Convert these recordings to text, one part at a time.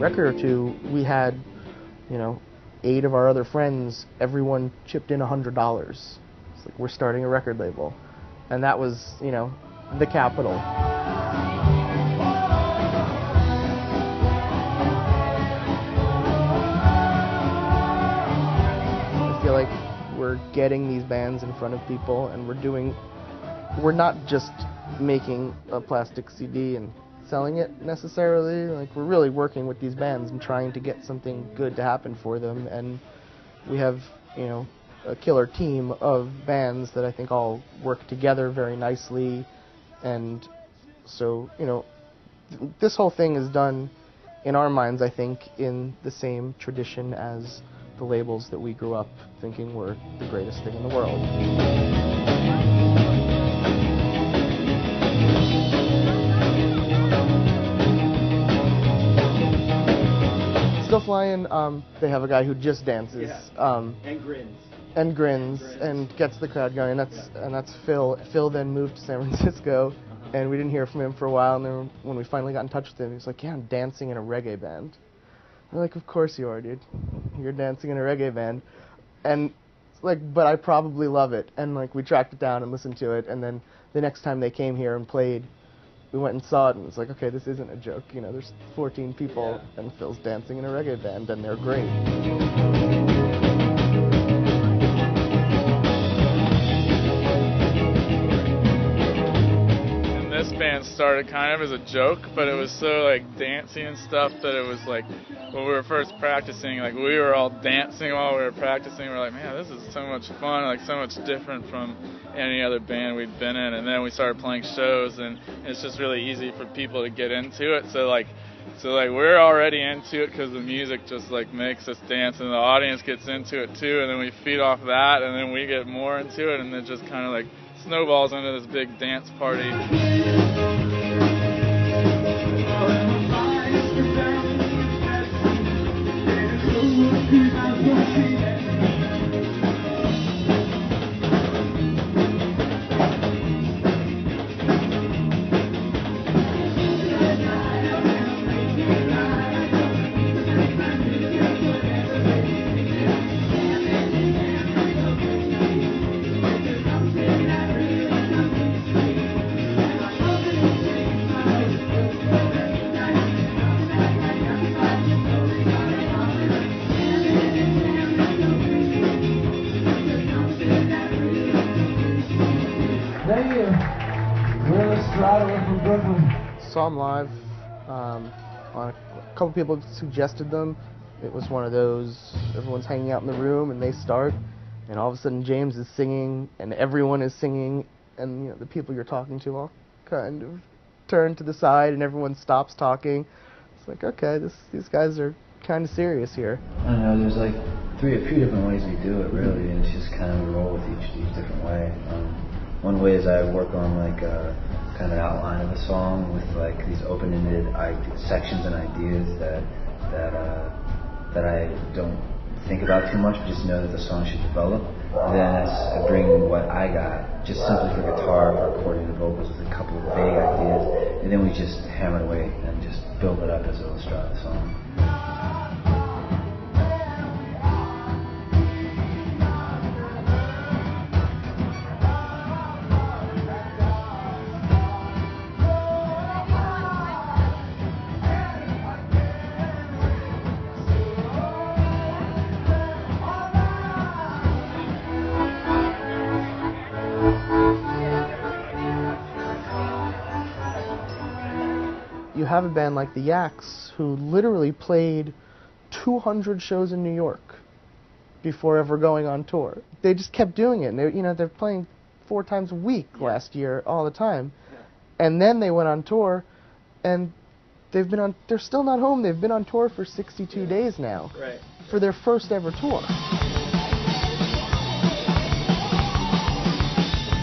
record or two, we had, 8 of our other friends, everyone chipped in $100. It's like, we're starting a record label. And that was, the capital. I feel like we're getting these bands in front of people, and we're not just making a plastic CD and selling it necessarily. Like, we're really working with these bands and trying to get something good to happen for them, and we have, a killer team of bands that I think all work together very nicely. And so, this whole thing is done in our minds, I think, in the same tradition as the labels that we grew up thinking were the greatest thing in the world. Still Flying, they have a guy who just dances. And grins and gets the crowd going, and that's Phil. Phil then moved to San Francisco, and we didn't hear from him for a while, and then when we finally got in touch with him, he was like, yeah, I'm dancing in a reggae band. We're like, of course you are, dude. You're dancing in a reggae band. And like, but I probably love it. And like, we tracked it down and listened to it, and then the next time they came here and played, we went and saw it, and it's like, okay, this isn't a joke. There's 14 people, and Phil's dancing in a reggae band, and they're great. This band started kind of as a joke, but it was so like dancey and stuff that it was like, when we were first practicing, like we were all dancing while we were practicing. We're like, man, this is so much fun, like so much different from any other band we'd been in. And then we started playing shows, and it's just really easy for people to get into it. So we're already into it because the music just like makes us dance, and the audience gets into it too. And then we feed off that, and then we get more into it, and it just kind of like snowballs into this big dance party. Saw them live. A couple people suggested them. It was one of those, everyone's hanging out in the room and they start, and all of a sudden James is singing and everyone is singing, and the people you're talking to all kind of turn to the side and everyone stops talking. It's like, okay, these guys are kind of serious here. I don't know, there's like a few different ways we do it really, and it's just kind of roll with each different way. One way is I work on like kind of outline of a song with like these open-ended sections and ideas that I don't think about too much, but just know that the song should develop. And then I bring what I got, just simply for guitar, for accordion and vocals, with a couple of vague ideas, and then we just hammer it away and just build it up as it'll start the song. You have a band like the Yaks who literally played 200 shows in New York before ever going on tour. They just kept doing it. And they're playing 4 times a week last year, all the time. Yeah. And then they went on tour, and they're still not home. They've been on tour for 62 days now, for their first ever tour.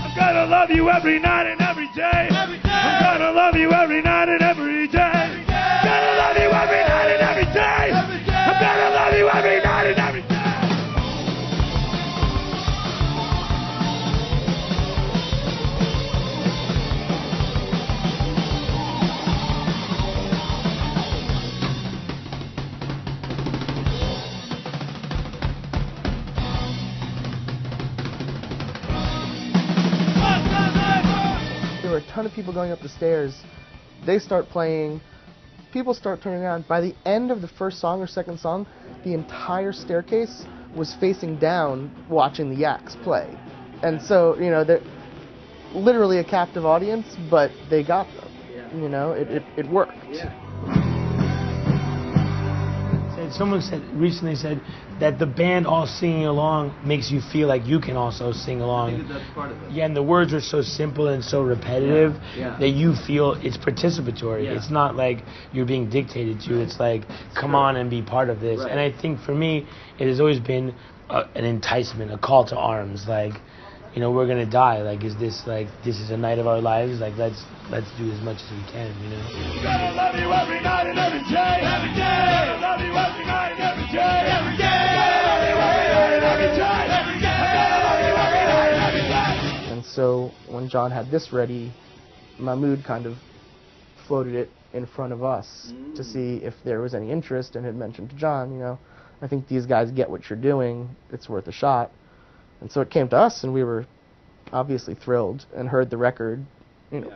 I'm gonna love you every night and every day. I'm gonna love you every night and every day. I'm gonna love you every night and every day. I'm gonna love you every night and every day. a ton of people going up the stairs. They start playing. People start turning around. By the end of the first song or second song, the entire staircase was facing down watching the Yaks play. And so, you know, they're literally a captive audience, but they got them. Yeah. You know, it worked. Yeah. Someone recently said that the band all singing along makes you feel like you can also sing along. I think that's part of it. Yeah, and the words are so simple and so repetitive that you feel it's participatory. Yeah. It's not like you're being dictated to. It's like, come on and be part of this. Right. And I think for me, it has always been an enticement, a call to arms. Like, you know, we're gonna die. Like, is this a night of our lives? Like, let's do as much as we can. You know. Gonna love you every night and every day. Every day. Gonna love you every night and every day. Every day. Gonna love you every night and every day. Every day. Gonna love you every night and every day. And so when John had this ready, Mahmood kind of floated it in front of us to see if there was any interest, and had mentioned to John, you know, I think these guys get what you're doing. It's worth a shot. And so it came to us, and we were obviously thrilled and heard the record. You know,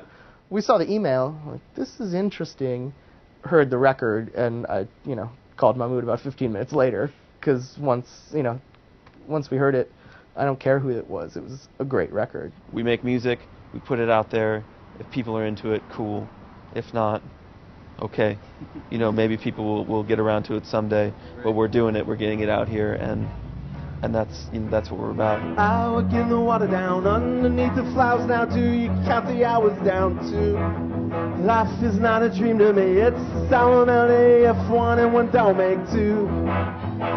we saw the email, like, this is interesting, heard the record, and I, you know, called Mahmood about 15 minutes later, because once we heard it, I don't care who it was a great record. We make music, we put it out there. If people are into it, cool. If not, okay. You know, maybe people will get around to it someday, but we're doing it, we're getting it out here, and that's, you know, that's what we're about. I work in the water down underneath the flowers now too. You can count the hours down too. Life is not a dream to me. It's a sound F1 and one don't make two.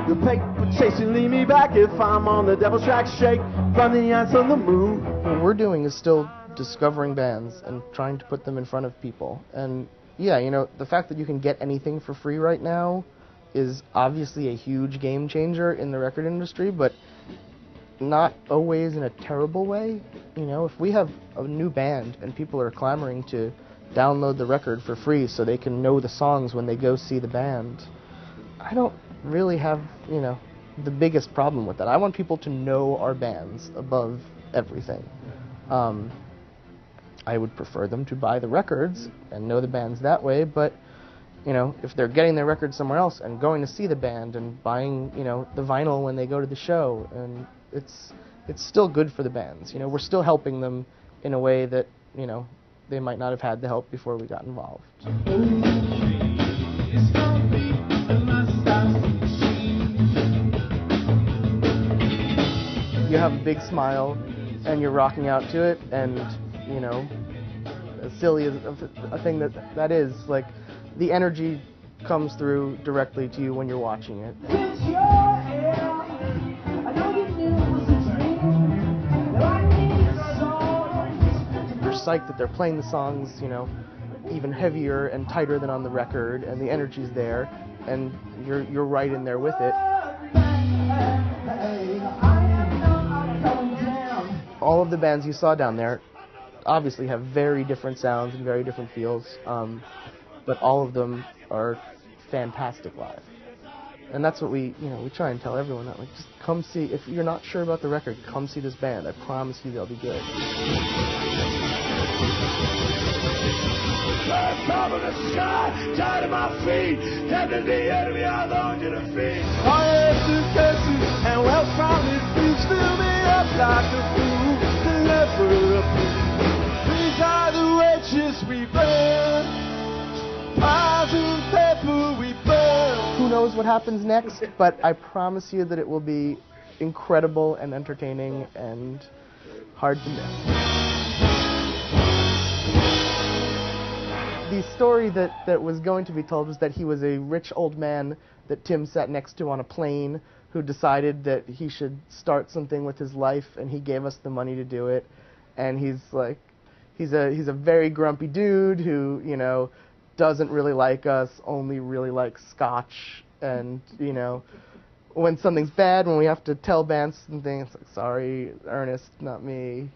The paper chasing lead me back if I'm on the devil's track. Shake from the ice on the moon. What we're doing is still discovering bands and trying to put them in front of people. And yeah, you know, the fact that you can get anything for free right now is obviously a huge game changer in the record industry, but not always in a terrible way. You know, if we have a new band and people are clamoring to download the record for free so they can know the songs when they go see the band, I don't really have, you know, the biggest problem with that. I want people to know our bands above everything. I would prefer them to buy the records and know the bands that way, but you know, if they're getting their record somewhere else and going to see the band and buying, you know, the vinyl when they go to the show, and it's still good for the bands. You know, we're still helping them in a way that, you know, they might not have had the help before we got involved. You have a big smile and you're rocking out to it, and, you know, as silly as a thing that is, like, the energy comes through directly to you when you're watching it. You're psyched that they're playing the songs, you know, even heavier and tighter than on the record, and the energy's there, and you're right in there with it. All of the bands you saw down there obviously have very different sounds and very different feels. But all of them are fantastic live. And that's what we try and tell everyone, that, like, just come see, if you're not sure about the record, come see this band. I promise you they'll be good. Top of the sky, tied to my feet, tempted the enemy, I long to defeat. All your suitcases and wealth from this beach fill me up like a fool, deliver a fool. These are the wretches we burn. Who knows what happens next, but I promise you that it will be incredible and entertaining and hard to miss. The story that was going to be told was that he was a rich old man that Tim sat next to on a plane who decided that he should start something with his life, and he gave us the money to do it. And he's a very grumpy dude who, you know, doesn't really like us, only really likes scotch, and, you know, when something's bad, when we have to tell bands something, it's like, sorry, Ernest, not me.